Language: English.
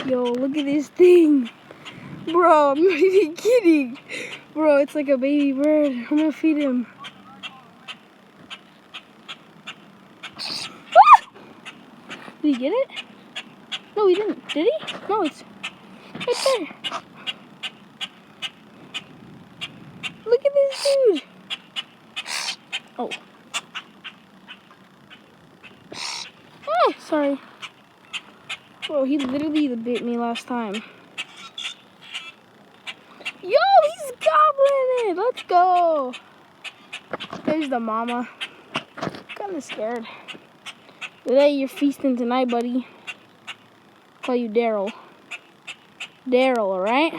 Yo, look at this thing. Bro, I'm not even kidding. Bro, it's like a baby bird. I'm gonna feed him. Ah! Did he get it? No, he didn't. Did he? No, it's right there. Look at this dude. Oh. Ah, sorry. Bro, he literally bit me last time. Yo, he's gobbling it. Let's go. There's the mama. Kind of scared. Today you're feasting tonight, buddy. Call you Daryl. Daryl, alright?